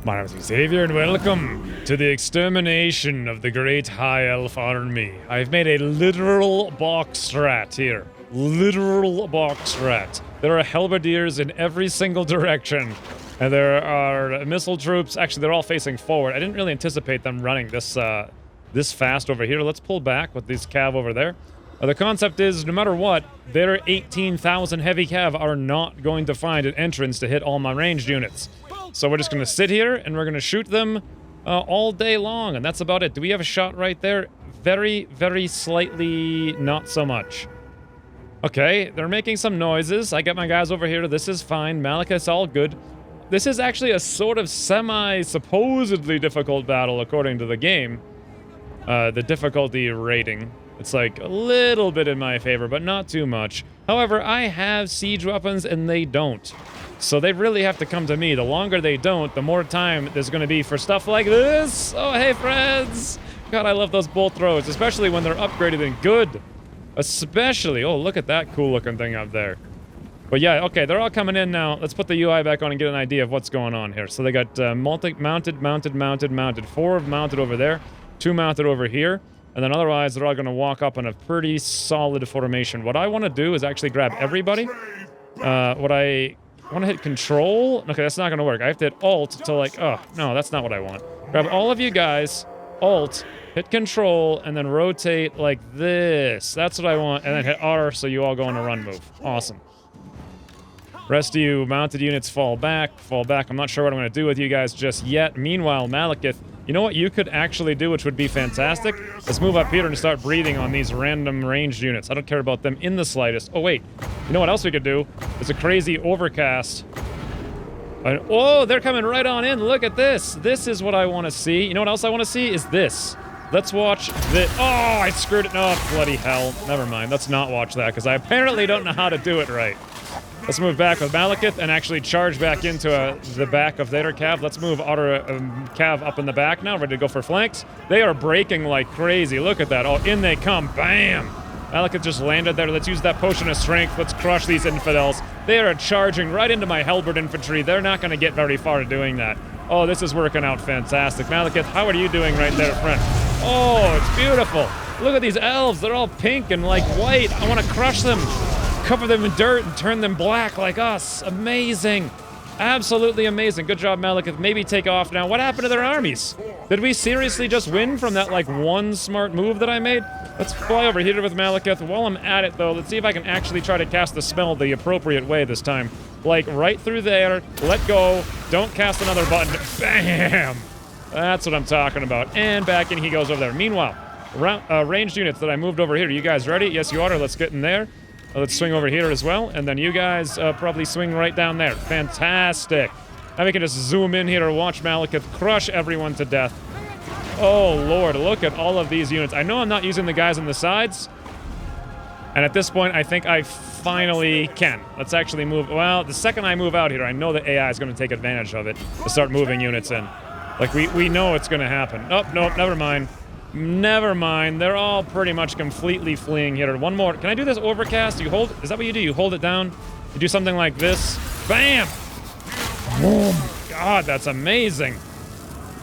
My name is Xavier, and welcome to the extermination of the great High Elf army. I've made a literal box strat here. Literal box strat. There are halberdiers in every single direction, and there are missile troops. Actually, they're all facing forward. I didn't really anticipate them running this fast over here. Let's pull back with these cav over there. The concept is, no matter what, their 18,000 heavy cav are not going to find an entrance to hit all my ranged units. So we're just going to sit here, and we're going to shoot them all day long, and that's about it. Do we have a shot right there? Very, very slightly not so much. Okay, they're making some noises. I got my guys over here. This is fine. Malekith's all good. This is actually a sort of semi-supposedly difficult battle, according to the game. The difficulty rating. It's like a little bit in my favor, but not too much. However, I have siege weapons, and they don't. So they really have to come to me. The longer they don't, the more time there's going to be for stuff like this. Oh, hey, friends. God, I love those bolt throws, especially when they're upgraded and good. Especially. Oh, look at that cool-looking thing up there. But yeah, okay, they're all coming in now. Let's put the UI back on and get an idea of what's going on here. So they got mounted. 4 mounted over there. 2 mounted over here. And then otherwise, they're all going to walk up in a pretty solid formation. What I want to do is actually grab everybody. I want to hit control. Okay, that's not going to work. I have to hit alt to like, oh, no, that's not what I want. Grab all of you guys, alt, hit control, and then rotate like this. That's what I want. And then hit R so you all go on a run move. Awesome. Rest of you mounted units fall back. Fall back. I'm not sure what I'm going to do with you guys just yet. Meanwhile, Malekith, you know what you could actually do, which would be fantastic? Let's move up here and start breathing on these random ranged units. I don't care about them in the slightest. Oh, wait. You know what else we could do? It's a crazy overcast. Oh, they're coming right on in. Look at this. This is what I want to see. You know what else I want to see? Is this. Let's watch this. Oh, I screwed it. No, bloody hell. Never mind. Let's not watch that, because I apparently don't know how to do it right. Let's move back with Malekith and actually charge back into the back of their cav. Let's move our cav up in the back now, ready to go for flanks. They are breaking like crazy. Look at that. Oh, in they come. Bam! Malekith just landed there. Let's use that potion of strength. Let's crush these infidels. They are charging right into my halberd infantry. They're not going to get very far doing that. Oh, this is working out fantastic. Malekith, how are you doing right there, friend? Oh, it's beautiful. Look at these elves. They're all pink and like white. I want to crush them. Cover them in dirt and turn them black like us. Amazing. Absolutely amazing. Good job, Malekith. Maybe take off now. What happened to their armies? Did we seriously just win from that, like, one smart move that I made? Let's fly over here with Malekith. While I'm at it, though, let's see if I can actually try to cast the spell the appropriate way this time. Like, right through there. Let go. Don't cast another button. Bam! That's what I'm talking about. And back in he goes over there. Meanwhile, ranged units that I moved over here. You guys ready? Yes, you are. Let's get in there. Let's swing over here as well, and then you guys probably swing right down there. Fantastic. Now we can just zoom in here and watch Malekith crush everyone to death. Oh, Lord, look at all of these units. I know I'm not using the guys on the sides, and at this point, I think I finally can. Let's actually move. Well, the second I move out here, I know the AI is going to take advantage of it to start moving units in. Like, we know it's going to happen. Oh, no, never mind. Never mind. They're all pretty much completely fleeing here. One more. Can I do this overcast? You hold... Is that what you do? You hold it down? You do something like this? Bam! Boom! God, that's amazing.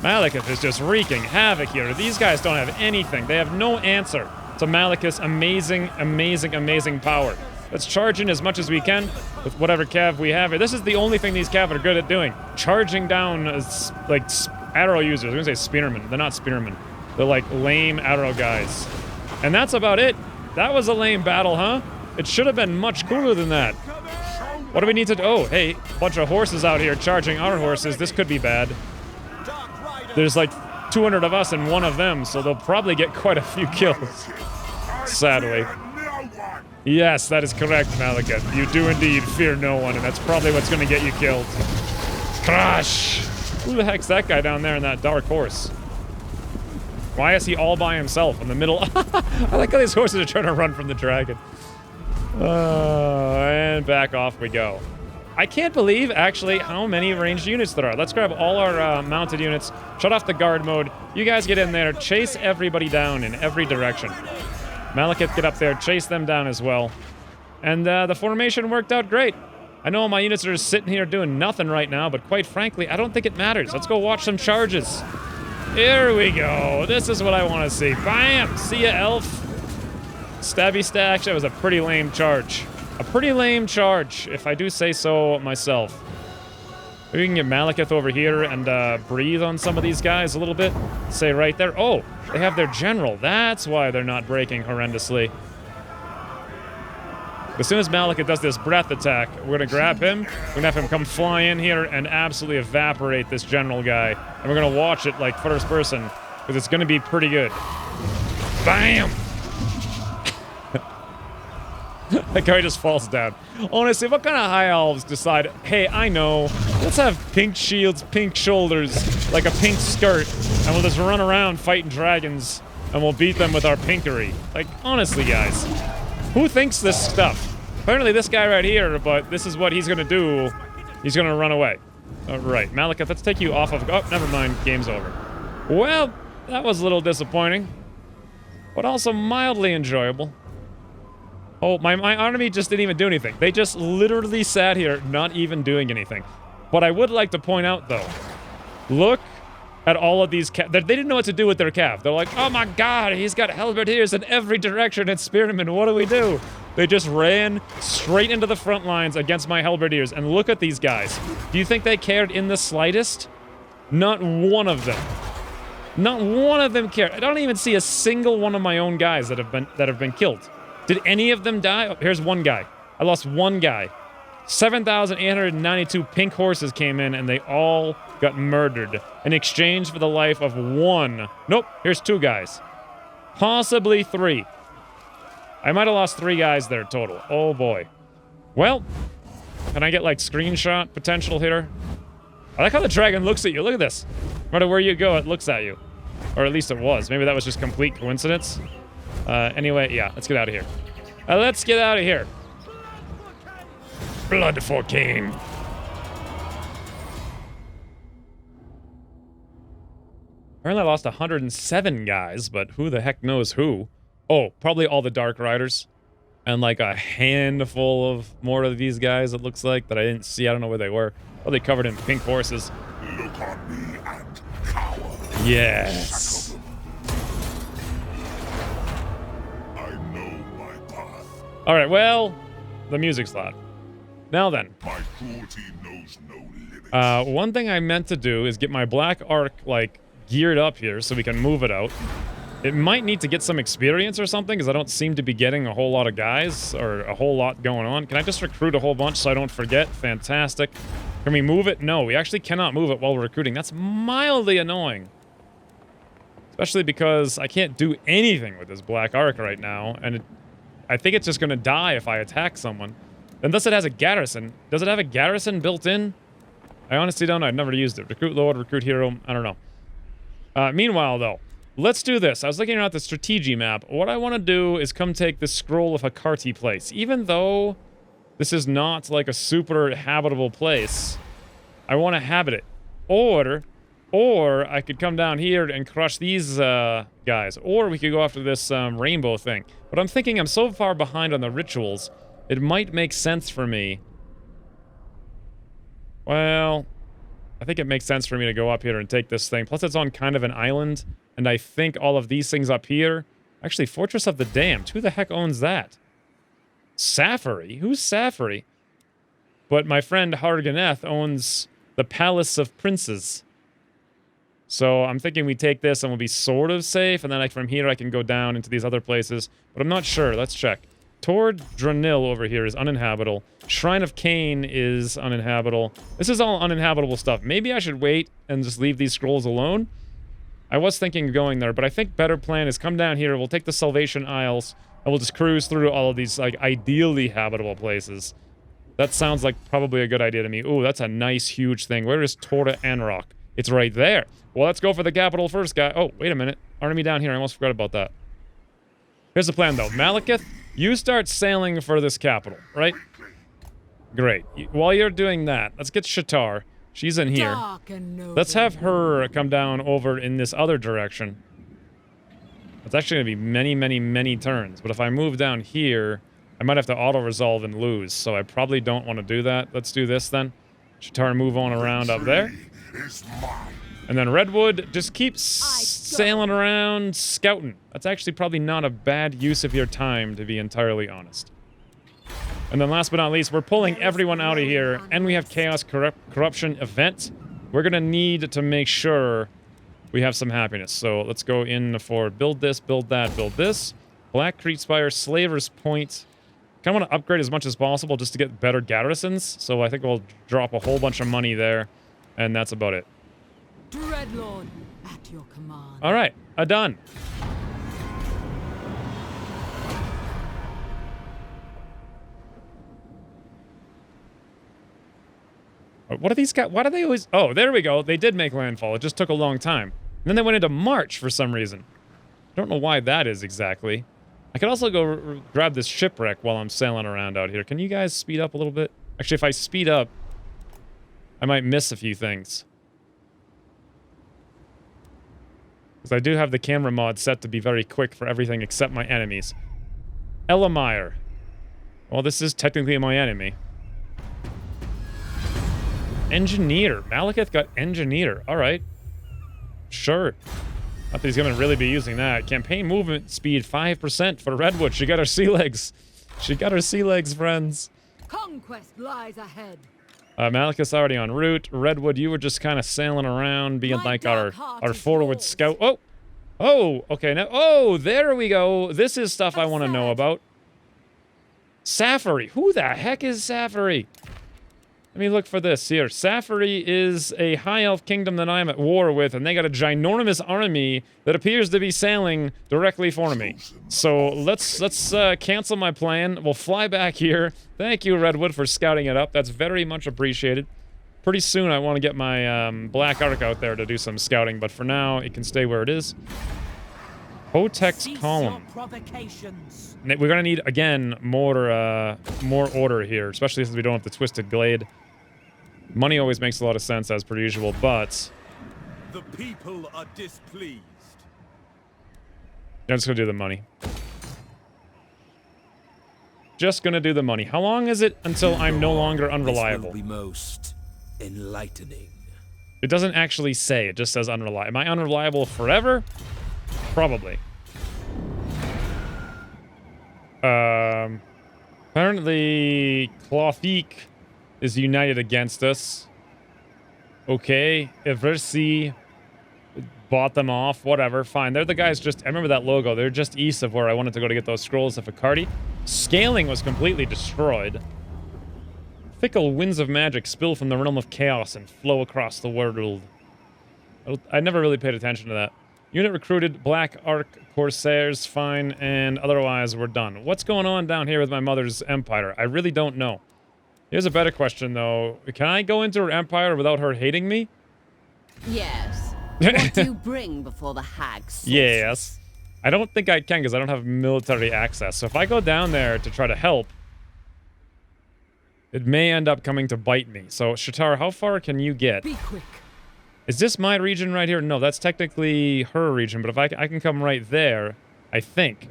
Malekith is just wreaking havoc here. These guys don't have anything. They have no answer to Malekith's amazing, amazing, amazing power. Let's charge in as much as we can with whatever cav we have here. This is the only thing these cav are good at doing. Charging down as, like, arrow users. I'm going to say spearmen. They're not spearmen. They're like lame arrow guys. And that's about it. That was a lame battle, huh? It should have been much cooler than that. What do we need to do? Oh, hey, bunch of horses out here charging our horses. This could be bad. There's like 200 of us and 1 of them, so they'll probably get quite a few kills. Sadly. Yes, that is correct, Malekith. You do indeed fear no one, and that's probably what's going to get you killed. Crush! Who the heck's that guy down there in that dark horse? Why is he all by himself in the middle? I like how these horses are trying to run from the dragon. And back off we go. I can't believe, actually, how many ranged units there are. Let's grab all our mounted units, shut off the guard mode. You guys get in there, chase everybody down in every direction. Malekith, get up there, chase them down as well. And the formation worked out great. I know my units are just sitting here doing nothing right now, but quite frankly, I don't think it matters. Let's go watch some charges. Here we go. This is what I want to see. Bam! See ya, elf. Stabby stash. That was a pretty lame charge. A pretty lame charge, if I do say so myself. Maybe we can get Malekith over here and breathe on some of these guys a little bit. Say right there. Oh, they have their general. That's why they're not breaking horrendously. As soon as Malekith does this breath attack, we're going to grab him. We're going to have him come fly in here and absolutely evaporate this general guy. And we're going to watch it like first person, because it's going to be pretty good. Bam! That guy just falls down. Honestly, what kind of high elves decide, hey, I know, let's have pink shields, pink shoulders, like a pink skirt, and we'll just run around fighting dragons, and we'll beat them with our pinkery. Like, honestly, guys, who thinks this stuff? Apparently this guy right here, but this is what he's gonna do. He's gonna run away. Alright, Malekith, let's take you off of... Oh, never mind, game's over. Well, that was a little disappointing, but also mildly enjoyable. Oh, my army just didn't even do anything. They just literally sat here not even doing anything. But I would like to point out, though, look at all of these they didn't know what to do with their cav. They're like, oh my god, he's got halberdiers in every direction and spearmen, what do we do? They just ran straight into the front lines against my halberdiers, and look at these guys. Do you think they cared in the slightest? Not one of them. Not one of them cared. I don't even see a single one of my own guys that have been killed. Did any of them die? Oh, here's one guy. I lost one guy. 7,892 pink horses came in, and they all got murdered in exchange for the life of one. Nope, here's two guys. Possibly three. I might have lost 3 guys there total. Oh boy. Well, can I get like screenshot potential here? I like how the dragon looks at you. Look at this. No matter where you go, it looks at you. Or at least it was. Maybe that was just complete coincidence. Anyway, yeah, let's get out of here. Let's get out of here. Blood for King. Apparently I lost 107 guys, but who the heck knows who? Oh, probably all the Dark Riders. And like a handful of more of these guys, it looks like, that I didn't see. I don't know where they were. Probably covered in pink horses. Look on me and cower. Yes. I know my path. Alright, well, the music's loud. Now then. My cruelty knows no limits. One thing I meant to do is get my Black Ark, like, geared up here so we can move it out. It might need to get some experience or something, because I don't seem to be getting a whole lot of guys, or a whole lot going on. Can I just recruit a whole bunch so I don't forget? Fantastic. Can we move it? No, we actually cannot move it while we're recruiting. That's mildly annoying. Especially because I can't do anything with this Black Ark right now, and I think it's just going to die if I attack someone. Unless it has a garrison. Does it have a garrison built in? I honestly don't know. I've never used it. Recruit Lord, recruit Hero. I don't know. Meanwhile, though, let's do this. I was looking at the strategy map. What I want to do is come take the Scroll of Hakarti place. Even though this is not like a super habitable place, I want to habit it. Or I could come down here and crush these guys. Or we could go after this rainbow thing. But I'm thinking I'm so far behind on the rituals, it might make sense for me. Well, I think it makes sense for me to go up here and take this thing. Plus, it's on kind of an island. And I think all of these things up here... Actually, Fortress of the Damned. Who the heck owns that? Safari? Who's Safari? But my friend Harganeth owns the Palace of Princes. So I'm thinking we take this and we'll be sort of safe. And then from here I can go down into these other places. But I'm not sure. Let's check. Tor Dranil over here is uninhabitable. Shrine of Cain is uninhabitable. This is all uninhabitable stuff. Maybe I should wait and just leave these scrolls alone. I was thinking of going there, but I think better plan is come down here. We'll take the Salvation Isles, and we'll just cruise through all of these, like, ideally habitable places. That sounds like probably a good idea to me. Ooh, that's a nice, huge thing. Where is Tor Anrok? It's right there. Well, let's go for the capital first, guy. Oh, wait a minute. Army down here. I almost forgot about that. Here's the plan, though. Malekith, you start sailing for this capital, right? Great. While you're doing that, let's get Shatar. She's in here. Let's have her come down over in this other direction. It's actually going to be many, many, many turns. But if I move down here, I might have to auto-resolve and lose, so I probably don't want to do that. Let's do this then. Chitauri move on around up there. And then Redwood just keeps sailing around, scouting. That's actually probably not a bad use of your time, to be entirely honest. And then last but not least, we're pulling everyone out of here, and we have Chaos Corruption event. We're going to need to make sure we have some happiness. So let's go in for build this, build that, build this. Black Creek Spire, Slaver's Point. Kind of want to upgrade as much as possible just to get better garrisons. So I think we'll drop a whole bunch of money there, and that's about it. Dreadlord, at your command. All right, done. What are these guys? Why do they always... Oh, there we go. They did make landfall. It just took a long time. And then they went into March for some reason. I don't know why that is exactly. I could also go grab this shipwreck while I'm sailing around out here. Can you guys speed up a little bit? Actually, if I speed up, I might miss a few things. Because I do have the camera mod set to be very quick for everything except my enemies. Elamire. Well, this is technically my enemy. Engineer. Malekith got Engineer. Alright. Sure. Not that he's going to really be using that. Campaign movement speed 5% for Redwood. She got her sea legs. She got her sea legs, friends. Conquest lies ahead. Malekith's already en route. Redwood, you were just kind of sailing around, being like our forward scout. Oh! Oh! Okay, now... Oh, there we go. This is stuff I want to know about. Safari. Who the heck is Safari? Let me look for this here. Safari is a high elf kingdom that I'm at war with, and they got a ginormous army that appears to be sailing directly for me. So let's cancel my plan. We'll fly back here. Thank you, Redwood, for scouting it up. That's very much appreciated. Pretty soon I want to get my Black Ark out there to do some scouting, but for now it can stay where it is. Hotex column. We're gonna need again more order here, especially since we don't have the Twisted Glade. Money always makes a lot of sense as per usual, but the people are displeased. I'm just gonna do the money. Just gonna do the money. How long is it until I'm no longer unreliable? This will be most enlightening. It doesn't actually say. It just says unreliable. Am I unreliable forever? Probably. Apparently, Clothique is united against us. Okay, Eversi bought them off. Whatever, fine. They're the guys just... I remember that logo. They're just east of where I wanted to go to get those scrolls of Icardi. Scaling was completely destroyed. Fickle winds of magic spill from the realm of chaos and flow across the world. I never really paid attention to that. Unit recruited, Black Ark Corsairs, fine, and otherwise we're done. What's going on down here with my mother's empire? I really don't know. Here's a better question, though. Can I go into her empire without her hating me? Yes. What do you bring before the hags? Yes. I don't think I can because I don't have military access. So if I go down there to try to help, it may end up coming to bite me. So, Chitauri, how far can you get? Be quick. Is this my region right here? No, that's technically her region, but if I can come right there, I think.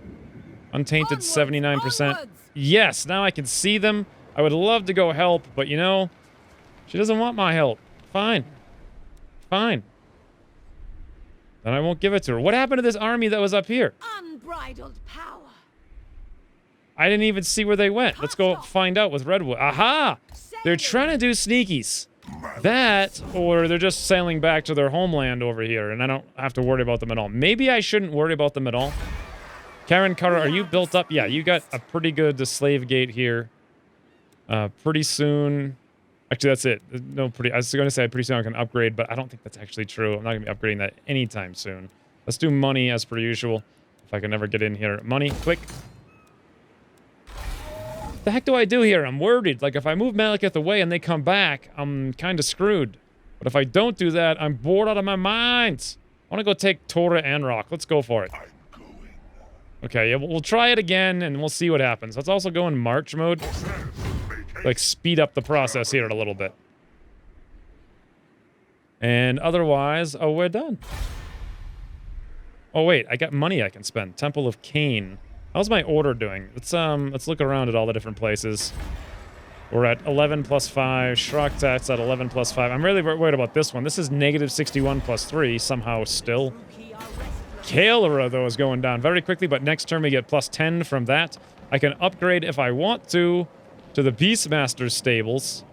Untainted 79%. Yes, now I can see them. I would love to go help, but you know, she doesn't want my help. Fine. Fine. Then I won't give it to her. What happened to this army that was up here? Unbridled power. I didn't even see where they went. Let's go find out with Redwood. Aha! They're trying to do sneakies. That, or they're just sailing back to their homeland over here, and I don't have to worry about them at all. Maybe I shouldn't worry about them at all. Karen Carter, are you built up? Yeah, you got a pretty good slave gate here. Pretty soon... Actually, that's it. No, I was going to say pretty soon I can upgrade, but I don't think that's actually true. I'm not going to be upgrading that anytime soon. Let's do money as per usual. If I can never get in here. Money, click. What the heck do I do here? I'm worried. Like, if I move Malekith away and they come back, I'm kind of screwed. But if I don't do that, I'm bored out of my mind. I want to go take Tor Anrok. Let's go for it. Okay, yeah, we'll try it again, and we'll see what happens. Let's also go in March mode. Like, speed up the process here a little bit. And otherwise, oh, we're done. Oh, wait, I got money I can spend. Temple of Cain. How's my order doing? Let's look around at all the different places. We're at 11 plus 5. Shroktat's at 11 plus 5. I'm really worried about this one. This is negative 61 plus 3 somehow still. Kael'ra, though, is going down very quickly, but next turn we get plus 10 from that. I can upgrade if I want to the Beastmaster's stables.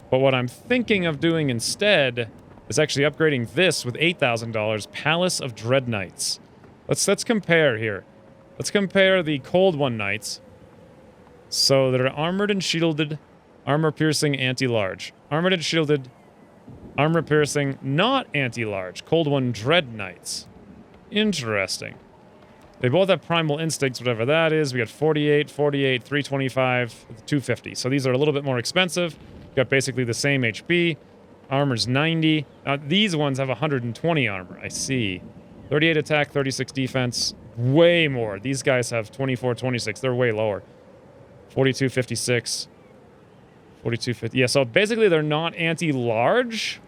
But what I'm thinking of doing instead is actually upgrading this with $8,000, Palace of Dread Knights. Let's compare here. Let's compare the Cold One Knights. So they're armored and shielded, armor-piercing, anti-large. Armored and shielded, armor-piercing, not anti-large. Cold One Dread Knights. Interesting. They both have primal instincts, whatever that is. We got 48, 48, 325, 250. So these are a little bit more expensive. Got basically the same HP. Armor's 90. These ones have 120 armor. I see. 38 attack, 36 defense. Way more. These guys have 24, 26. They're way lower. 42, 56. 42, 50. Yeah, so basically they're not anti-large.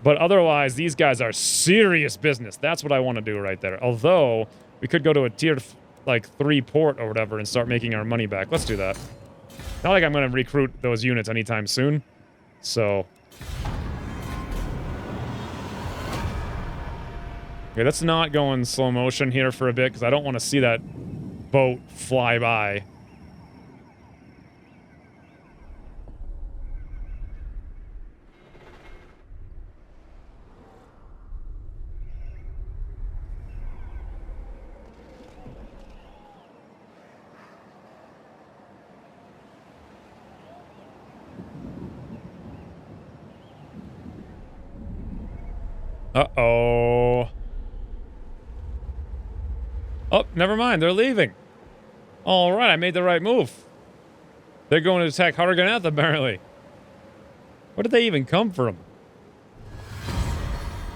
But otherwise, these guys are serious business. That's what I want to do right there. Although, we could go to a tier, like, 3 port or whatever and start making our money back. Let's do that. Not like I'm going to recruit those units anytime soon. So... okay, let's not go in slow motion here for a bit, because I don't want to see that boat fly by. Uh-oh. Oh, never mind. They're leaving. All right, I made the right move. They're going to attack Harganeth, apparently. Where did they even come from?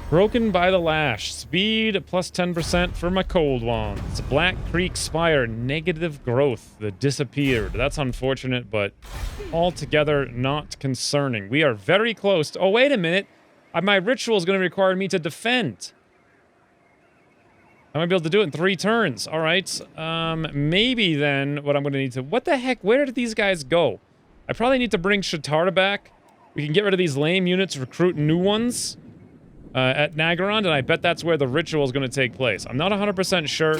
Broken by the Lash. Speed plus 10% for my cold ones. Black Creek Spire. Negative growth. The disappeared. That's unfortunate, but altogether not concerning. We are very close to... oh, wait a minute. My ritual is going to require me to defend. I might be able to do it in 3 turns. All right. Maybe then what I'm going to need to... what the heck? Where did these guys go? I probably need to bring Shatar back. We can get rid of these lame units, recruit new ones at Naggarond, and I bet that's where the ritual is going to take place. I'm not 100% sure.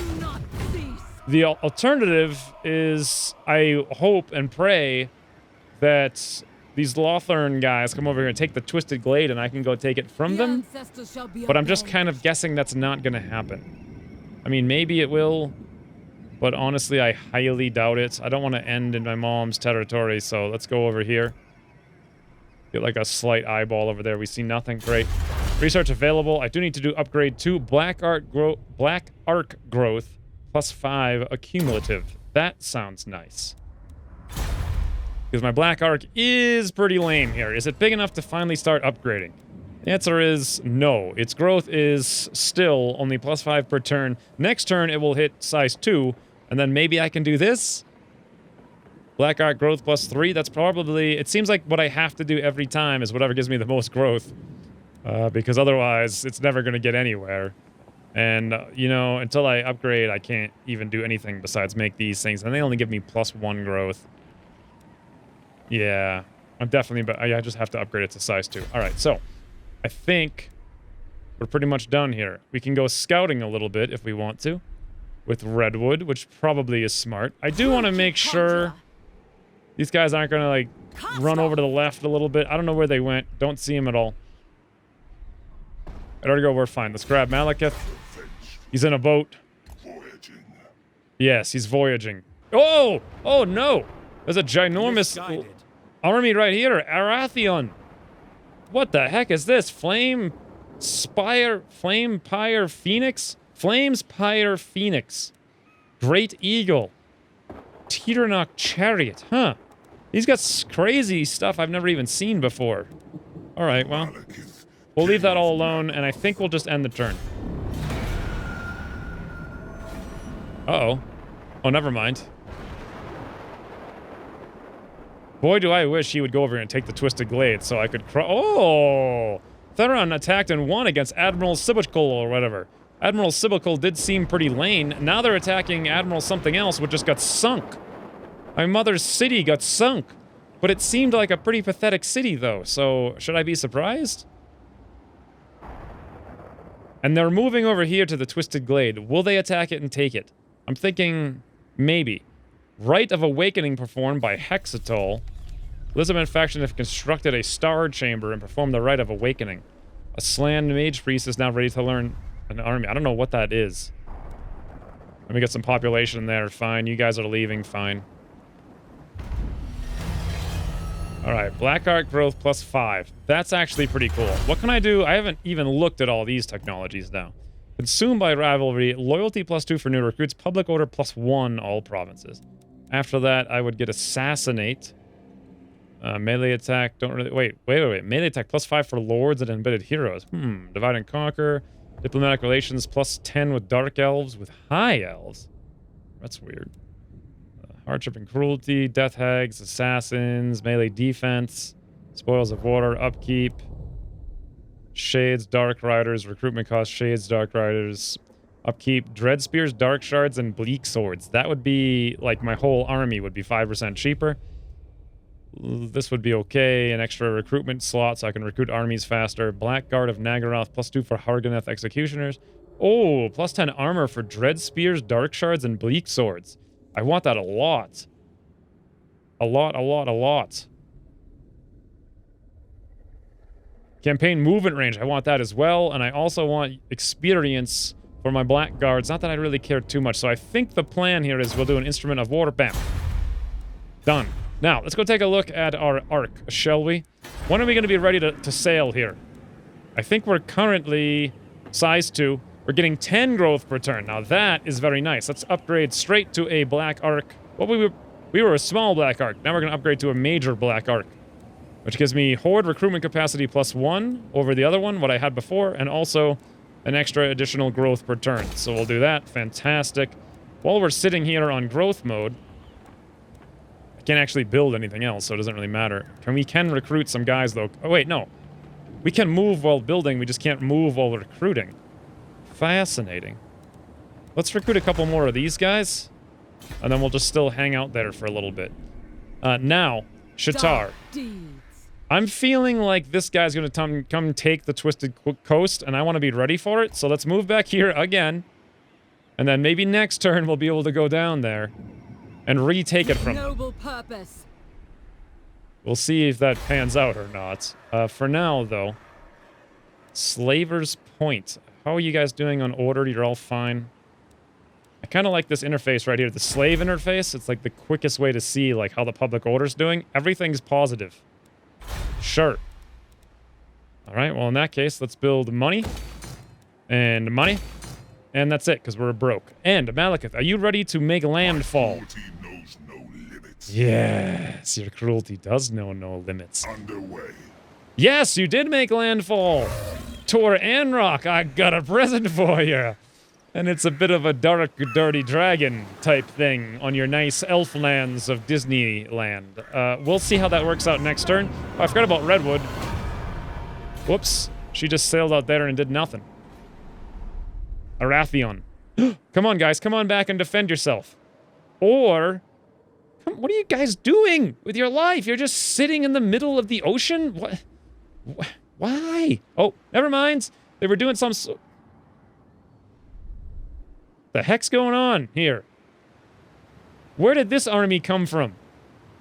The alternative is I hope and pray that these Lothern guys come over here and take the Twisted Glade and I can go take it from them. But I'm just kind of guessing that's not going to happen. I mean, maybe it will, but honestly, I highly doubt it. I don't want to end in my mom's territory, so let's go over here. Get like a slight eyeball over there. We see nothing. Great. Research available. I do need to do upgrade 2 Black Arc Growth plus 5 accumulative. That sounds nice. Because my Black Arc is pretty lame here. Is it big enough to finally start upgrading? The answer is no. Its growth is still only plus 5 per turn. Next turn, it will hit size 2, and then maybe I can do this. Black Arc growth plus 3. That's probably... it seems like what I have to do every time is whatever gives me the most growth. Because otherwise, it's never going to get anywhere. And, you know, until I upgrade, I can't even do anything besides make these things. And they only give me plus 1 growth. Yeah, I'm definitely... but I just have to upgrade it to size 2. All right, so... I think we're pretty much done here. We can go scouting a little bit if we want to. With Redwood, which probably is smart. I do want to make sure... these guys aren't going to, like, run over to the left a little bit. I don't know where they went. Don't see them at all. I'd already go, we're fine. Let's grab Malekith. He's in a boat. Voyaging. Yes, he's voyaging. Oh! Oh, no! There's a ginormous army right here. Arathion. What the heck is this? Flame Pyre Phoenix? Flames Pyre Phoenix. Great Eagle. Teeternach Chariot. Huh. He's got crazy stuff I've never even seen before. Alright, well. We'll leave that all alone, and I think we'll just end the turn. Uh-oh. Oh, never mind. Boy, do I wish he would go over here and take the Twisted Glade so I could oh! Theron attacked and won against Admiral Sibachkul or whatever. Admiral Sibical did seem pretty lame. Now they're attacking Admiral something else, which just got sunk. My mother's city got sunk. But it seemed like a pretty pathetic city, though, so should I be surprised? And they're moving over here to the Twisted Glade. Will they attack it and take it? I'm thinking maybe. Rite of Awakening performed by Hexatol. Elizabeth faction have constructed a star chamber and performed the Rite of Awakening. A Slan Mage Priest is now ready to learn an army. I don't know what that is. Let me get some population there. Fine. You guys are leaving. Fine. Alright. Black Art growth plus 5. That's actually pretty cool. What can I do? I haven't even looked at all these technologies now. Consumed by rivalry. Loyalty plus 2 for new recruits. Public order plus 1 all provinces. After that, I would get Assassinate. Melee attack. Don't really... Wait. Melee attack plus 5 for lords and embedded heroes. Divide and conquer. Diplomatic relations plus 10 with Dark Elves with High Elves. That's weird. Hardship and cruelty, death hags, assassins, melee defense, spoils of water, upkeep, shades, dark riders, recruitment cost, shades, dark riders, upkeep, dread spears, dark shards, and bleak swords. That would be, like, my whole army would be 5% cheaper. This would be okay. An extra recruitment slot so I can recruit armies faster. Blackguard of Nagaroth, plus 2 for Harganeth executioners. Oh, plus 10 armor for dread spears, dark shards, and bleak swords. I want that a lot. A lot. Campaign movement range, I want that as well. And I also want experience for my blackguards. Not that I really care too much. So I think the plan here is we'll do an instrument of water. Bam. Done. Now, let's go take a look at our arc, shall we? When are we going to be ready to sail here? I think we're currently size 2. We're getting 10 growth per turn. Now, that is very nice. Let's upgrade straight to a black arc. Well, we were a small black arc. Now we're going to upgrade to a major black arc, which gives me horde recruitment capacity plus 1 over the other one, what I had before, and also an extra additional growth per turn. So we'll do that. Fantastic. While we're sitting here on growth mode, I can't actually build anything else, so it doesn't really matter. We can recruit some guys, though. Oh, wait, no. We can move while building, we just can't move while recruiting. Fascinating. Let's recruit a couple more of these guys, and then we'll just still hang out there for a little bit. Now, Shatar. I'm feeling like this guy's going to come take the Twisted Coast, and I want to be ready for it, so let's move back here again. And then maybe next turn we'll be able to go down there and retake it from them. Noble purpose. We'll see if that pans out or not. For now, though, Slaver's Point. How are you guys doing on order? You're all fine. I kind of like this interface right here, the slave interface. It's like the quickest way to see like how the public order's doing. Everything's positive. Sure. All right, well, in that case, let's build money and money. And that's it, because we're broke. And Malekith, are you ready to make landfall? Cruelty knows no limits. Yes, your cruelty does know no limits. Underway. Yes, you did make landfall. Tor Anrok, I got a present for you. And it's a bit of a dark, dirty dragon type thing on your nice elf lands of Disneyland. We'll see how that works out next turn. Oh, I forgot about Redwood. Whoops. She just sailed out there and did nothing. Arathion. Come on, guys. Come on back and defend yourself. Or... what are you guys doing with your life? You're just sitting in the middle of the ocean? What? Why? Oh, never mind. They were doing some... the heck's going on here? Where did this army come from?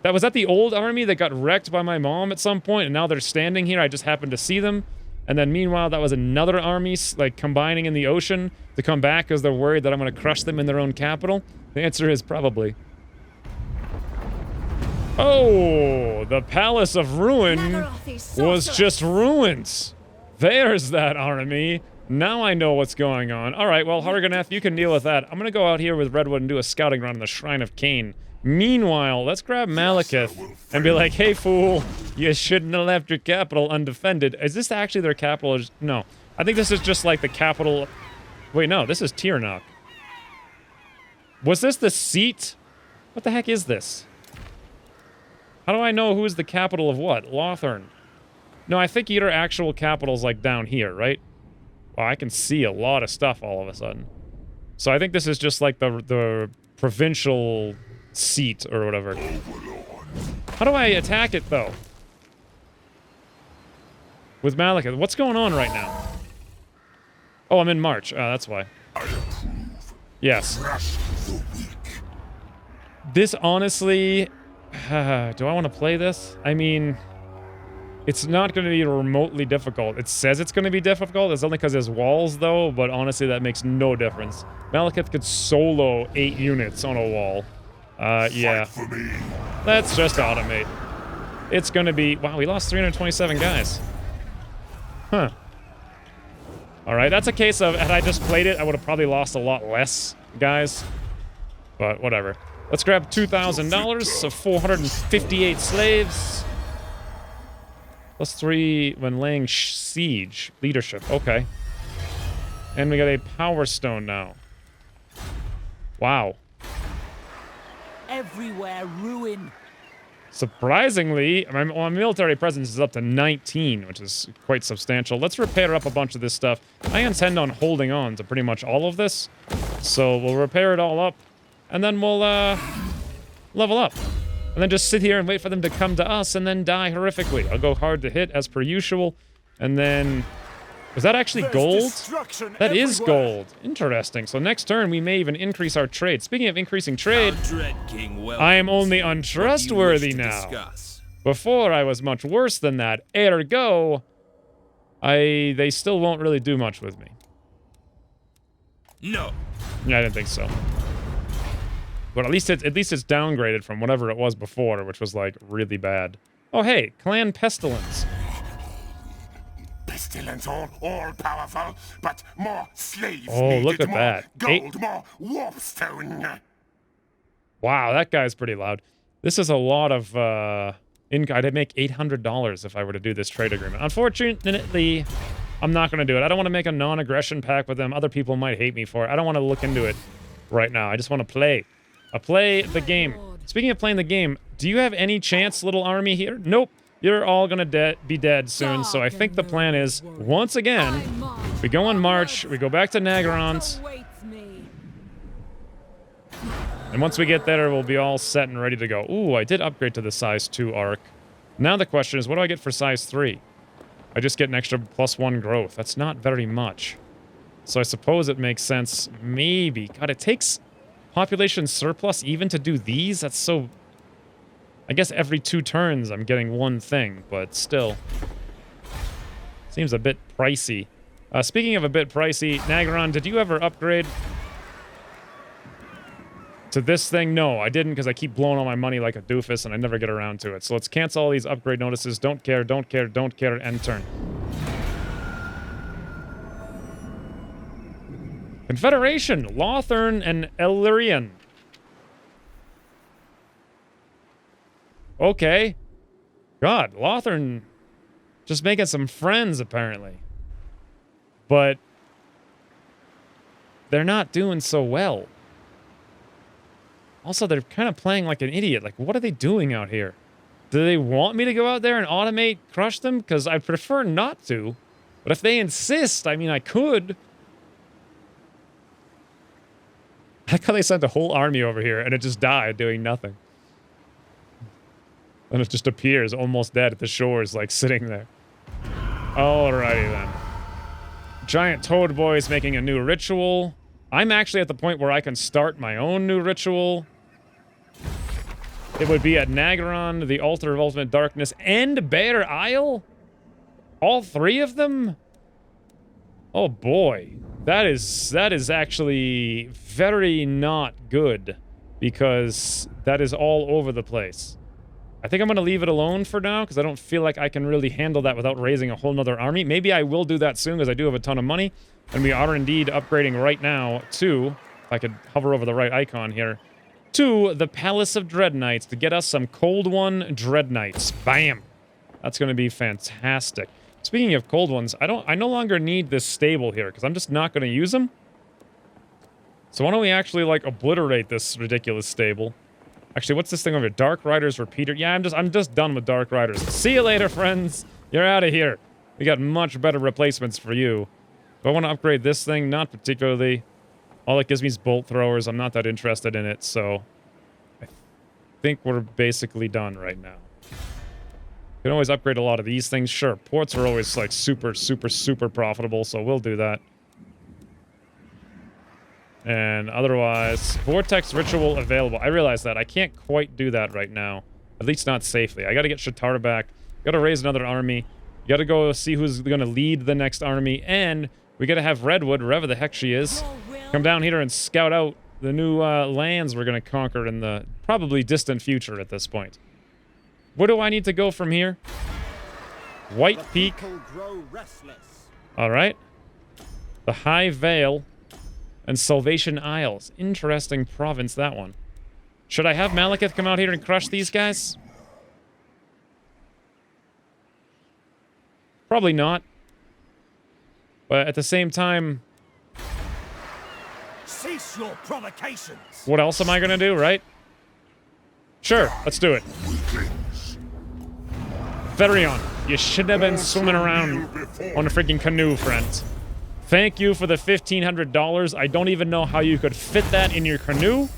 Was that the old army that got wrecked by my mom at some point, and now they're standing here? I just happened to see them. And then meanwhile, that was another army, like, combining in the ocean to come back because they're worried that I'm going to crush them in their own capital? The answer is probably. Oh, the Palace of Ruin was just ruins. There's that army. Now I know what's going on. All right, well, Harganeth, you can deal with that. I'm going to go out here with Redwood and do a scouting run on the Shrine of Cain. Meanwhile, let's grab Malekith and be like, hey, fool, you shouldn't have left your capital undefended. Is this actually their capital? No. I think this is just like the capital. Wait, no, this is Tirnock. Was this the seat? What the heck is this? How do I know who's the capital of what? Lothern. No, I think your actual capital's like down here, right? Oh, I can see a lot of stuff all of a sudden. So I think this is just like the provincial seat or whatever. How do I attack it, though? With Malekith. What's going on right now? Oh, I'm in March. That's why. Yes. This, honestly... do I want to play this? I mean... It's not going to be remotely difficult. It says it's going to be difficult. It's only because there's walls, though, but honestly, that makes no difference. Malekith could solo 8 units on a wall. Yeah. Let's just automate. It's going to be... Wow, we lost 327 guys. Huh. Alright, that's a case of, had I just played it, I would have probably lost a lot less guys. But whatever. Let's grab $2,000, so 458 slaves. Plus 3 when laying siege. Leadership, okay. And we got a power stone now. Wow. Everywhere ruin. Surprisingly, my military presence is up to 19, which is quite substantial. Let's repair up a bunch of this stuff. I intend on holding on to pretty much all of this. So we'll repair it all up, and then we'll level up. And then just sit here and wait for them to come to us and then die horrifically. I'll go hard to hit, as per usual. And then... Was that actually gold? That is gold. Interesting. So next turn, we may even increase our trade. Speaking of increasing trade, I am only untrustworthy now. Before, I was much worse than that. Ergo, they still won't really do much with me. No. Yeah, I didn't think so. But at least it's downgraded from whatever it was before, which was, like, really bad. Oh, hey, Clan Pestilence. Pestilence all powerful, but more slaves Oh, needed, look at more that. gold, more warpstone. Wow, that guy's pretty loud. This is a lot of, I'd make $800 if I were to do this trade agreement. Unfortunately, I'm not going to do it. I don't want to make a non-aggression pact with them. Other people might hate me for it. I don't want to look into it right now. I just want to play. I play the game. Speaking of playing the game, do you have any chance, little army here? Nope. You're all gonna be dead soon, so I think the plan is, once again, we go on march, we go back to Nagarons, and once we get there, we'll be all set and ready to go. Ooh, I did upgrade to the size 2 arc. Now the question is, what do I get for size 3? I just get an extra +1 growth. That's not very much. So I suppose it makes sense, maybe. God, it takes population surplus even to do these? That's so... I guess every 2 turns I'm getting one thing, but still. Seems a bit pricey. Speaking of a bit pricey, Nagaron, did you ever upgrade to this thing? No, I didn't, because I keep blowing all my money like a doofus and I never get around to it. So let's cancel all these upgrade notices. Don't care, don't care, don't care, end turn. Confederation, Lothern and Ellyrian. Okay. God, Lothern just making some friends, apparently. But they're not doing so well. Also, they're kind of playing like an idiot. Like, what are they doing out here? Do they want me to go out there and automate, crush them? Because I prefer not to. But if they insist, I mean, I could. I like how they sent a whole army over here and it just died doing nothing. And it just appears almost dead at the shores, like sitting there. Alrighty then. Giant Toad Boy is making a new ritual. I'm actually at the point where I can start my own new ritual. It would be at Nagaron, the Altar of Ultimate Darkness, and Bear Isle? All 3 of them? Oh boy. That is actually very not good, because that is all over the place. I think I'm going to leave it alone for now, because I don't feel like I can really handle that without raising a whole nother army. Maybe I will do that soon, because I do have a ton of money. And we are indeed upgrading right now to, if I could hover over the right icon here, to the Palace of Dread Knights to get us some Cold One Dread Knights. Bam! That's going to be fantastic. Speaking of cold ones, I no longer need this stable here, because I'm just not going to use them. So why don't we actually, like, obliterate this ridiculous stable? Actually, what's this thing over here? Dark Riders Repeater. Yeah, I'm just done with Dark Riders. See you later, friends. You're out of here. We got much better replacements for you. Do I want to upgrade this thing? Not particularly. All it gives me is bolt throwers. I'm not that interested in it, so I think we're basically done right now. You can always upgrade a lot of these things. Sure, ports are always like super, super, super profitable, so we'll do that. And otherwise, Vortex Ritual available. I realize that. I can't quite do that right now. At least not safely. I gotta get Shatar back. Gotta raise another army. You gotta go see who's gonna lead the next army. And we gotta have Redwood, wherever the heck she is, come down here and scout out the new lands we're gonna conquer in the probably distant future at this point. Where do I need to go from here? White Peak. Alright. The High Vale. And Salvation Isles. Interesting province, that one. Should I have Malekith come out here and crush these guys? Probably not. But at the same time... Cease your provocations. What else am I gonna do, right? Sure, let's do it. Ferion, you shouldn't have been swimming around on a freaking canoe, friends. Thank you for the $1,500. I don't even know how you could fit that in your canoe.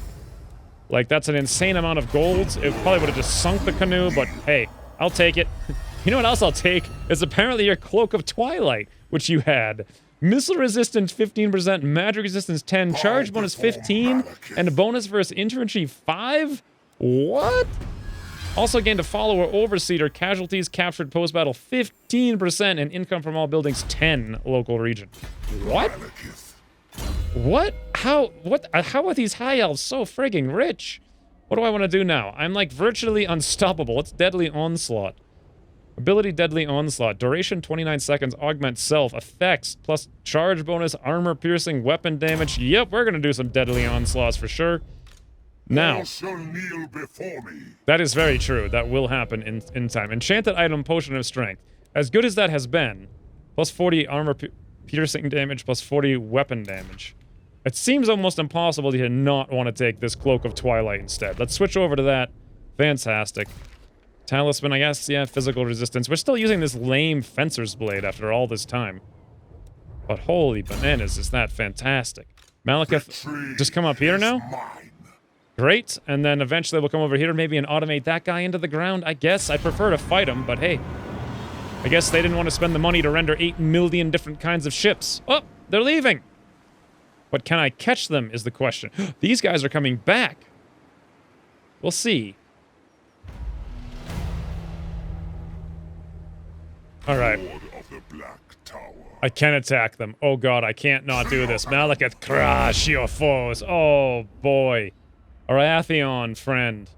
Like, that's an insane amount of gold. It probably would have just sunk the canoe, but hey, I'll take it. You know what else I'll take? Is apparently your Cloak of Twilight, which you had. Missile resistance 15%, magic resistance 10, charge bonus 15, and a bonus versus infantry 5? What? Also gained a follower overseer, casualties captured post-battle 15%, and income from all buildings 10 local region. What? What? How are these High Elves so frigging rich? What do I want to do now? I'm like virtually unstoppable. It's Deadly Onslaught. Ability Deadly Onslaught. Duration 29 seconds. Augment self. Effects plus charge bonus, armor piercing, weapon damage. Yep, we're going to do some Deadly Onslaughts for sure. Now, that is very true. That will happen in time. Enchanted item, Potion of Strength. As good as that has been, plus 40 armor piercing damage, plus 40 weapon damage. It seems almost impossible to not want to take this Cloak of Twilight instead. Let's switch over to that. Fantastic. Talisman, I guess, yeah, physical resistance. We're still using this lame Fencer's Blade after all this time. But holy bananas, is that fantastic. Malekith, just come up here now? Great, and then eventually we'll come over here maybe and automate that guy into the ground, I guess. I prefer to fight him, but hey. I guess they didn't want to spend the money to render 8 million different kinds of ships. Oh, they're leaving! But can I catch them is the question. These guys are coming back. We'll see. Alright. I can attack them. Oh god, I can't not do this. Malekith, crush your foes. Oh boy. Aratheon, friend.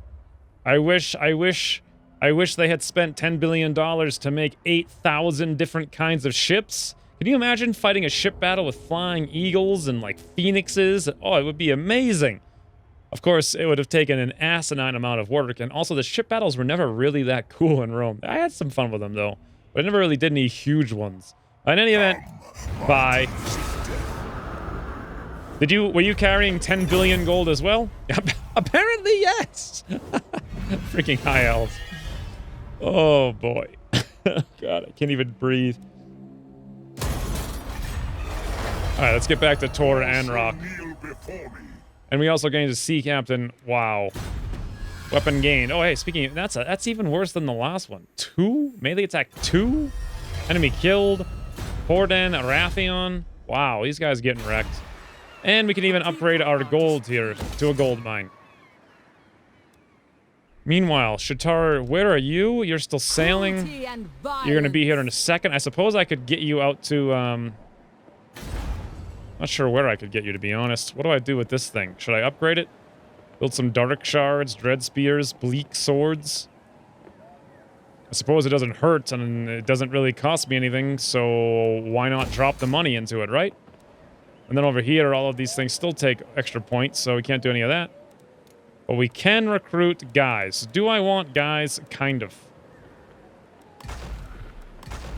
I wish they had spent $10 billion to make 8,000 different kinds of ships. Can you imagine fighting a ship battle with flying eagles and, like, phoenixes? Oh, it would be amazing. Of course, it would have taken an asinine amount of work, and also the ship battles were never really that cool in Rome. I had some fun with them, though, but I never really did any huge ones. In any event, bye. Were you carrying 10 billion gold as well? Apparently, yes! Freaking High Elves. Oh, boy. God, I can't even breathe. Alright, let's get back to Tor Anrok. And we also gained a Sea Captain. Wow. Weapon gained. Oh, hey, speaking of... That's even worse than the last one. 2? Melee attack 2? Enemy killed. Horden, Aratheon. Wow, these guys getting wrecked. And we can even upgrade our gold here to a gold mine. Meanwhile, Shatar, where are you? You're still sailing. You're going to be here in a second. I suppose I could get you out to, not sure where I could get you, to be honest. What do I do with this thing? Should I upgrade it? Build some Dark Shards, Dread Spears, Bleak Swords. I suppose it doesn't hurt, and it doesn't really cost me anything, so why not drop the money into it, right? And then over here, all of these things still take extra points, so we can't do any of that. But we can recruit guys. Do I want guys? Kind of.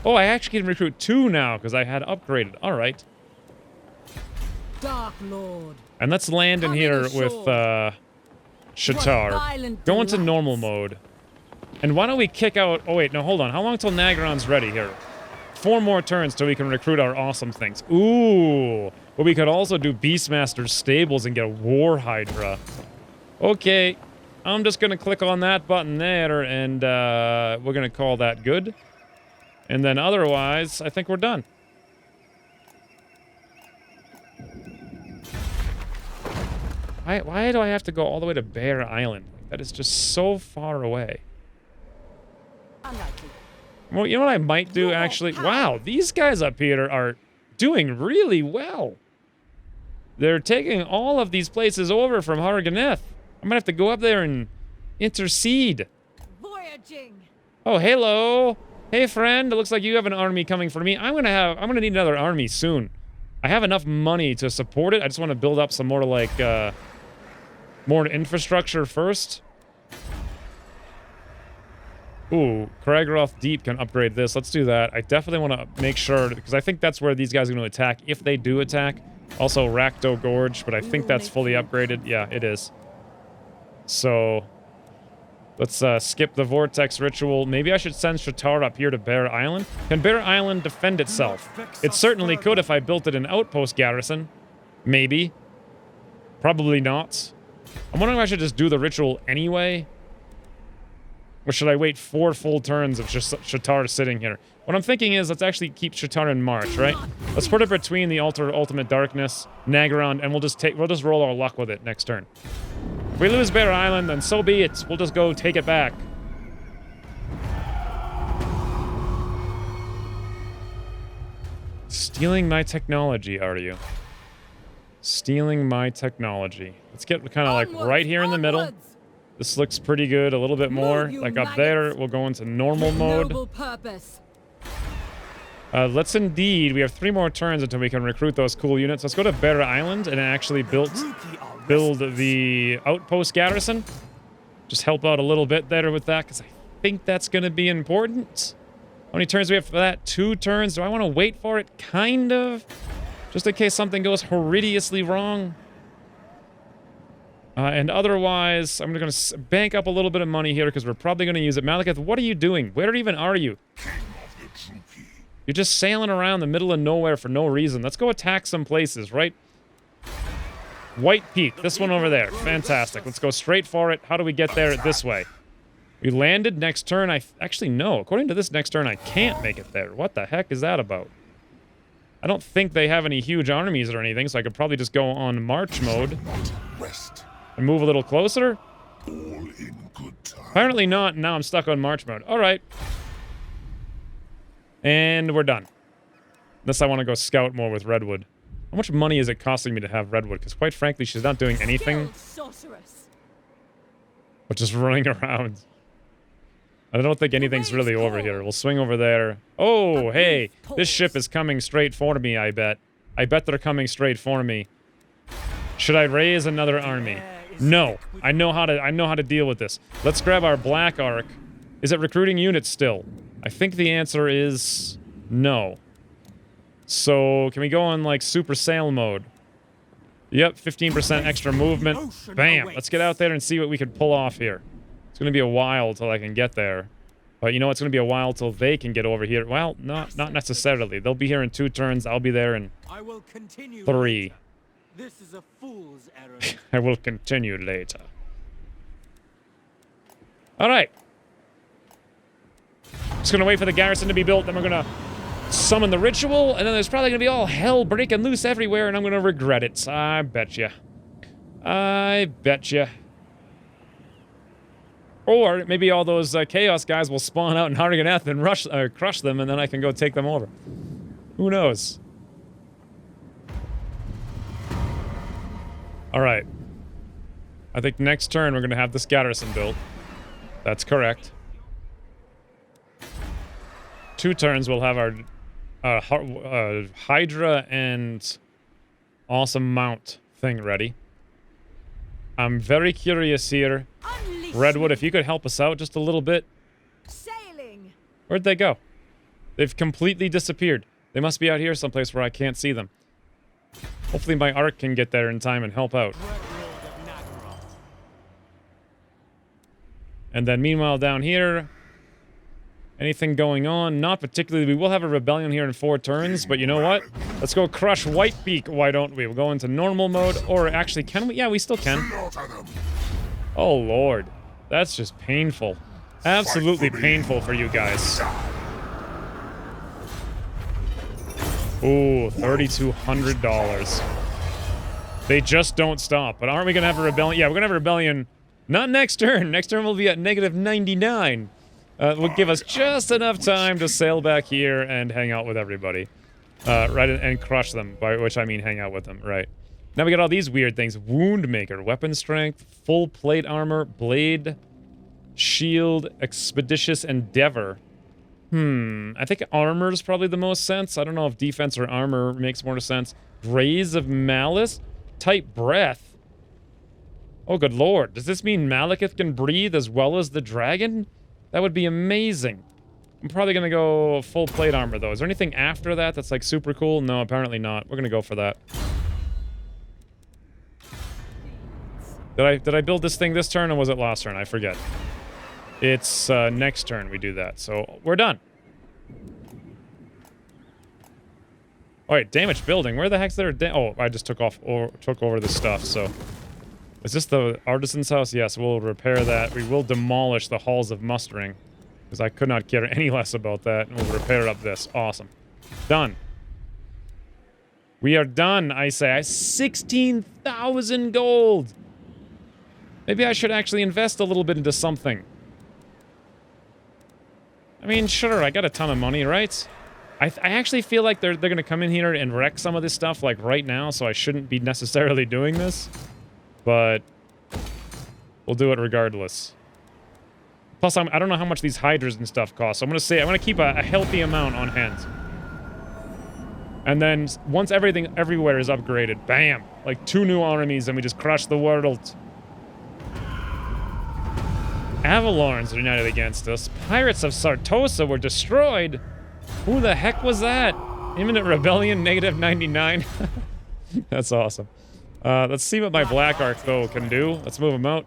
Oh, I actually can recruit 2 now, because I had upgraded. Alright. Dark Lord. And let's land in here with, Shatar. Go into normal mode. And why don't we kick out... Oh, wait, no, hold on. How long till Nagron's ready here? 4 more turns till we can recruit our awesome things. Ooh. But we could also do Beastmaster's Stables and get a War Hydra. Okay. I'm just going to click on that button there, and we're going to call that good. And then otherwise, I think we're done. Why do I have to go all the way to Bear Island? That is just so far away. Unlikely. Well, you know what I might do, actually? Wow, these guys up here are doing really well. They're taking all of these places over from Harganeth. I'm gonna have to go up there and intercede. Voyaging. Oh, hello. Hey, friend. It looks like you have an army coming for me. I'm gonna need another army soon. I have enough money to support it. I just want to build up some more, like, more infrastructure first. Ooh, Cragroth Deep can upgrade this. Let's do that. I definitely want to make sure, because I think that's where these guys are going to attack, if they do attack. Also, Rakdo Gorge, but I think that's fully upgraded. Yeah, it is. So, let's skip the Vortex Ritual. Maybe I should send Shatar up here to Bear Island. Can Bear Island defend itself? It certainly could if I built it an outpost garrison. Maybe. Probably not. I'm wondering if I should just do the ritual anyway. Or should I wait 4 full turns of Shatar sitting here? What I'm thinking is, let's actually keep Shatar in March, right? Let's put it between the Ultimate Darkness, Nagaron, and we'll just roll our luck with it next turn. If we lose Bear Island, then so be it. We'll just go take it back. Stealing my technology, are you? Stealing my technology. Let's get kind of like right here in the middle. This looks pretty good. A little bit more. Like up there, we'll go into normal mode. Let's indeed. We have 3 more turns until we can recruit those cool units. Let's go to Bear Island and actually build the outpost garrison. Just help out a little bit there with that, because I think that's going to be important. How many turns do we have for that? 2 turns. Do I want to wait for it? Kind of. Just in case something goes horridously wrong. And otherwise, I'm going to bank up a little bit of money here because we're probably going to use it. Malekith, what are you doing? Where even are you? You're just sailing around the middle of nowhere for no reason. Let's go attack some places, right? White Peak, this one over there. Fantastic. Let's go straight for it. How do we get there this way? We landed next turn. Actually, no. According to this next turn, I can't make it there. What the heck is that about? I don't think they have any huge armies or anything, so I could probably just go on March mode. And move a little closer? Apparently not. Now I'm stuck on March mode. All right. And we're done. Unless I want to go scout more with Redwood. How much money is it costing me to have Redwood? Because quite frankly, she's not doing anything. But just running around. I don't think anything's really over here. We'll swing over there. Oh, hey. This ship is coming straight for me, I bet. I bet they're coming straight for me. Should I raise another army? No. I know how to deal with this. Let's grab our Black Ark. Is it recruiting units still? I think the answer is no. So, can we go on, like, super sail mode? Yep, 15% extra movement. Bam! Let's get out there and see what we can pull off here. It's going to be a while till I can get there. But you know, it's going to be a while till they can get over here. Well, not necessarily. They'll be here in 2 turns. I'll be there in 3. This is a fool's errand. I will continue later. All right. Just going to wait for the garrison to be built, then we're going to summon the ritual, and then there's probably going to be all hell breaking loose everywhere, and I'm going to regret it. I betcha. I betcha. Or maybe all those Chaos guys will spawn out in Harganeth and crush them, and then I can go take them over. Who knows? Alright. I think next turn we're going to have this garrison built. That's correct. 2 turns we'll have our Hydra and awesome mount thing ready. I'm very curious here. Redwood, if you could help us out just a little bit. Sailing. Where'd they go? They've completely disappeared. They must be out here someplace where I can't see them. Hopefully my Ark can get there in time and help out. And then meanwhile down here, Anything going on? Not particularly. We will have a rebellion here in 4 turns, but you know what? Let's go crush Whitebeak. Why don't we? We'll go into normal mode, or actually, can we? Yeah, we still can. Oh, Lord. That's just painful. Absolutely painful for you guys. Ooh, $3,200. They just don't stop. But aren't we going to have a rebellion? Yeah, we're going to have a rebellion. Not next turn. Next turn we'll be at -99. Will give us just enough time to sail back here and hang out with everybody. Right, and crush them, by which I mean hang out with them, right. Now we got all these weird things. Wound Maker, weapon strength, full plate armor, blade, shield, expeditious endeavor. I think armor's probably the most sense. I don't know if defense or armor makes more sense. Graze of Malice, tight breath. Oh, good lord. Does this mean Malekith can breathe as well as the dragon? That would be amazing. I'm probably going to go full plate armor, though. Is there anything after that that's, like, super cool? No, apparently not. We're going to go for that. Did I build this thing this turn, or was it last turn? I forget. It's next turn we do that. So, we're done. Alright, damaged building. Where the heck's there? Oh, I just took over the stuff, so... Is this the artisan's house? Yes, we'll repair that. We will demolish the halls of mustering, because I could not care any less about that. And we'll repair up this. Awesome. Done. We are done, I say. 16,000 gold! Maybe I should actually invest a little bit into something. I mean, sure, I got a ton of money, right? I actually feel like they're going to come in here and wreck some of this stuff, like, right now, so I shouldn't be necessarily doing this. But we'll do it regardless. Plus, I don't know how much these hydras and stuff cost, so I'm going to keep a healthy amount on hand. And then, once everything everywhere is upgraded, bam! Like 2 new armies, and we just crush the world. Avalorns are united against us. Pirates of Sartosa were destroyed. Who the heck was that? Imminent rebellion, -99. That's awesome. Let's see what my Black Ark, though, can do. Let's move him out.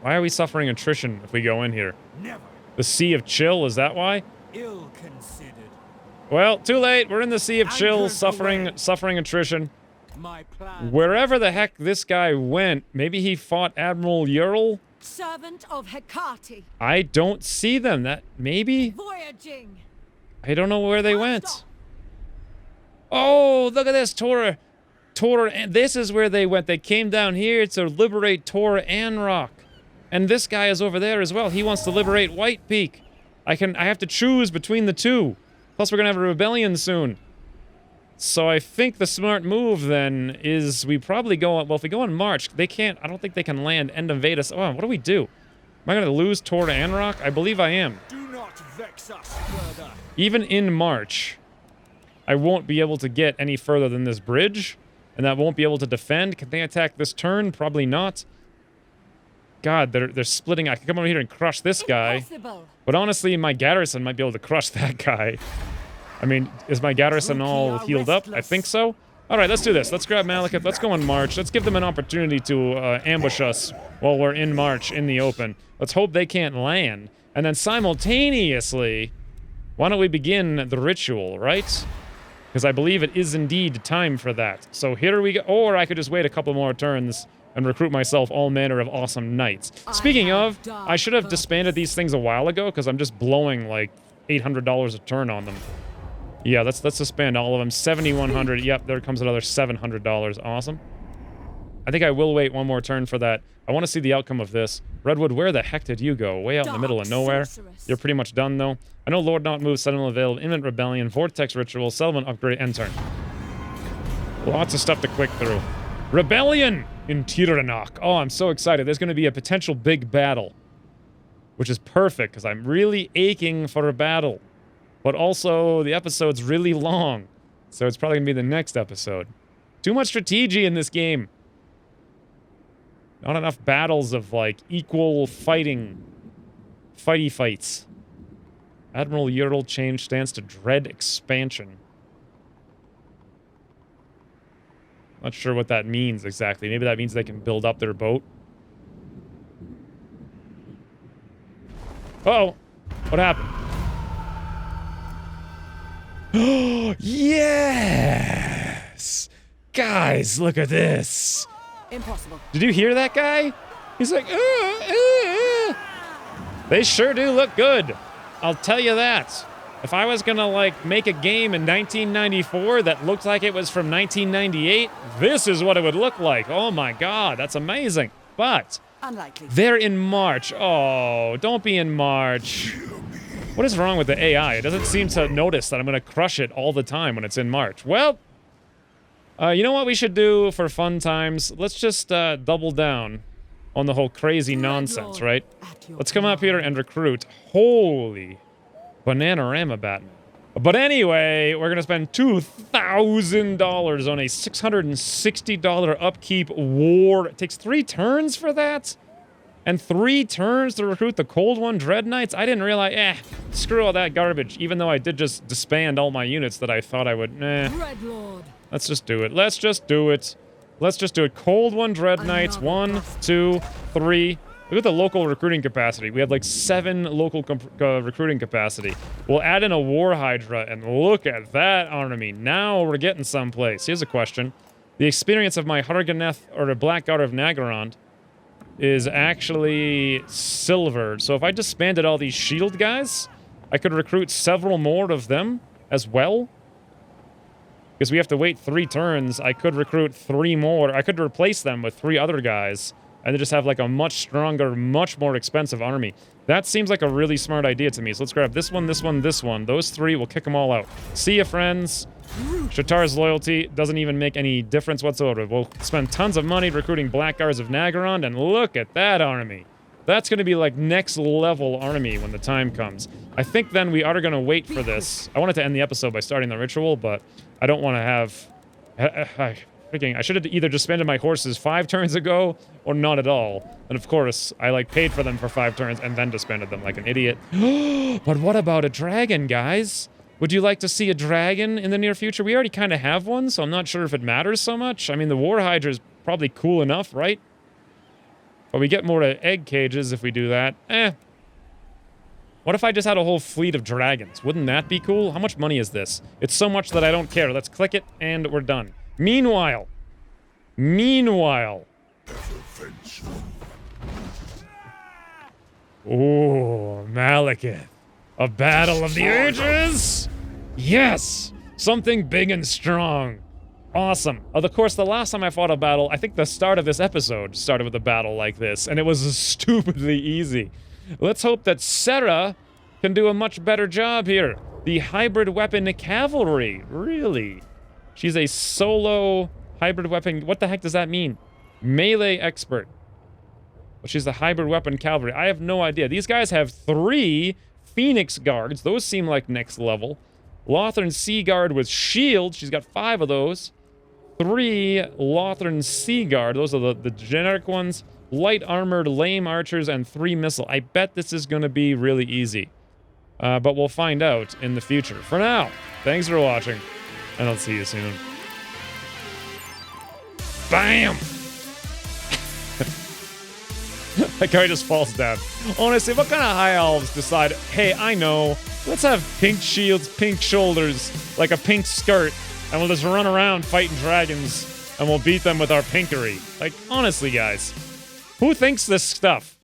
Why are we suffering attrition if we go in here? Never. The Sea of Chill, is that why? Ill-considered. Well, too late. We're in the Sea of Chill, suffering attrition. My plan. Wherever the heck this guy went, maybe he fought Admiral Ural? Servant of Hecate. I don't see them. Maybe? Voyaging. I don't know where they went. Oh, look at this, Tor, this is where they went. They came down here to liberate Tor Anrok. And this guy is over there as well. He wants to liberate Whitebeak. I have to choose between the two. Plus, we're gonna have a rebellion soon. So I think the smart move, then, is we probably go on... Well, if we go on March, they can't... I don't think they can land and invade us. Oh, what do we do? Am I gonna lose Tor Anrok? I believe I am. Do not vex us further. Even in March, I won't be able to get any further than this bridge, and I won't be able to defend. Can they attack this turn? Probably not. God, they're splitting. I could come over here and crush this guy. Impossible. But honestly, my garrison might be able to crush that guy. I mean, is my garrison all healed up? I think so. Alright, let's do this. Let's grab Malekith. Let's go on March. Let's give them an opportunity to ambush us while we're in March in the open. Let's hope they can't land. And then simultaneously, why don't we begin the ritual, right? Because I believe it is indeed time for that. So here we go. Or I could just wait a couple more turns and recruit myself all manner of awesome knights. Speaking of, I should have disbanded these things a while ago because I'm just blowing like $800 a turn on them. Yeah, let's suspend all of them. 7,100. Yep, there comes another $700. Awesome. I think I will wait one more turn for that. I want to see the outcome of this. Redwood, where the heck did you go? Way out in the middle of nowhere. You're pretty much done, though. I know Lord Not Move, Sentinel Available, Imminent Rebellion, Vortex Ritual, Settlement Upgrade, end turn. Lots of stuff to click through. Rebellion in Tor Anrok. Oh, I'm so excited. There's going to be a potential big battle. Which is perfect, because I'm really aching for a battle. But also, the episode's really long. So it's probably going to be the next episode. Too much strategy in this game. Not enough battles of, like, equal fighting. Fighty fights. Admiral Ural change stance to dread expansion. Not sure what that means exactly. Maybe that means they can build up their boat. Uh-oh. What happened? Yes! Guys, look at this. Impossible. Did you hear that guy? He's like, They sure do look good. I'll tell you that. If I was gonna, like, make a game in 1994 that looked like it was from 1998, this is what it would look like. Oh my god, that's amazing. But Unlikely. they're in March. Oh, don't be in March. What is wrong with the AI? It doesn't seem to notice that I'm gonna crush it all the time when it's in March. Well, you know what we should do for fun times? Let's just double down on the whole crazy nonsense, right? Let's come up here and recruit. Holy Bananarama Batman. But anyway, we're gonna spend $2,000 on a $660 upkeep war. It takes 3 turns for that? And 3 turns to recruit the Cold One Dread Knights? I didn't realize, screw all that garbage. Even though I did just disband all my units that I thought I would, Red Lord. Let's just do it. Let's just do it. Let's just do it. Cold One Dread Knights. 1, 2, 3. Look at the local recruiting capacity. We have like 7 local recruiting capacity. We'll add in a War Hydra, and look at that army. Now we're getting someplace. Here's a question. The experience of my Harganeth, or the Blackguard of Nagarond, is actually silver. So if I disbanded all these shield guys, I could recruit several more of them as well. Because we have to wait 3 turns, I could recruit 3 more. I could replace them with 3 other guys, and they just have like a much stronger, much more expensive army. That seems like a really smart idea to me. So let's grab this one, this one, this one. Those 3, we'll kick them all out. See ya, friends. Shatar's loyalty doesn't even make any difference whatsoever. We'll spend tons of money recruiting Blackguards of Nagarond, and look at that army. That's going to be like next level army when the time comes. I think then we are going to wait for this. I wanted to end the episode by starting the ritual, but I don't want to have... I should have either disbanded my horses 5 turns ago or not at all. And of course, I like paid for them for 5 turns and then disbanded them like an idiot. But what about a dragon, guys? Would you like to see a dragon in the near future? We already kind of have one, so I'm not sure if it matters so much. I mean, the War Hydra is probably cool enough, right? But we get more egg cages if we do that. What if I just had a whole fleet of dragons? Wouldn't that be cool? How much money is this? It's so much that I don't care. Let's click it, and we're done. Meanwhile. Oh, Malekith. A battle of the ages? Yes! Something big and strong. Awesome. Of course, the last time I fought a battle, I think the start of this episode started with a battle like this, and it was stupidly easy. Let's hope that Sarah can do a much better job here. The hybrid weapon cavalry. Really? She's a solo hybrid weapon. What the heck does that mean? Melee expert. But she's a hybrid weapon cavalry. I have no idea. These guys have 3 Phoenix Guards. Those seem like next level. Lothran Sea Guard with shield. She's got 5 of those. 3 Lothran Sea Guard. Those are the generic ones. Light armored lame archers and 3 missile. I bet this is going to be really easy. But we'll find out in the future. For now, thanks for watching, and I'll see you soon. Bam! That guy just falls down. Honestly, what kind of high elves decide, hey, I know, let's have pink shields, pink shoulders, like a pink skirt, and we'll just run around fighting dragons, and we'll beat them with our pinkery. Like, honestly, guys, who thinks this stuff?